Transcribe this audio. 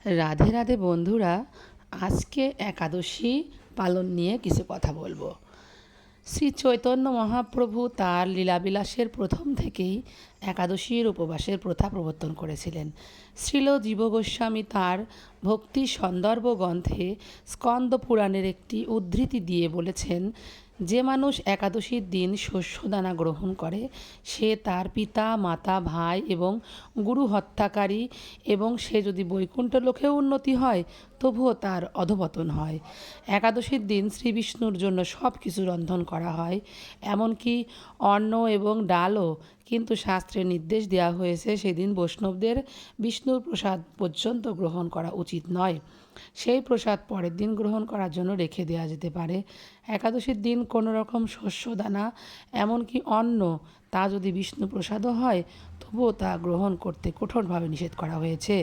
রাধে রাধে বন্ধুরা, আজকে একাদশী পালন নিয়ে কিছু কথা বলবো। শ্রী চৈতন্য মহাপ্রভু তার লীলাবিলাসের প্রথম থেকেই একাদশীর উপবাসের প্রথা প্রবর্তন করেছিলেন। শ্রীল জীব গোস্বামী তার ভক্তি সন্দর্ভ গ্রন্থে স্কন্দ পুরাণের একটি উদ্ধৃতি দিয়ে বলেছেন, যে মানুষ একাদশীর দিন শস্যদানা গ্রহণ করে সে তার পিতা মাতা ভাই এবং গুরু হত্যাকারী, এবং সে যদি বৈকুণ্ঠ লোকেও উন্নতি হয় তবুও তার অধঃপতন হয়। একাদশীর দিন শ্রী বিষ্ণুর জন্য সব কিছু রন্ধন করা হয়, এমনকি অন্ন এবং ডালও, কিন্তু শাস্ত্রে নির্দেশ দেওয়া হয়েছে সেদিন বৈষ্ণবদের বিষ্ণুর প্রসাদ পর্যন্ত গ্রহণ করা উচিত নয়। সেই প্রসাদ পরের দিন গ্রহণ করার জন্য রেখে দেওয়া যেতে পারে। একাদশীর দিন কোনো রকম শস্যদানা, এমনকি অন্ন, তা যদি বিষ্ণু প্রসাদও হয় তবুও তা গ্রহণ করতে কঠোরভাবে নিষেধ করা হয়েছে।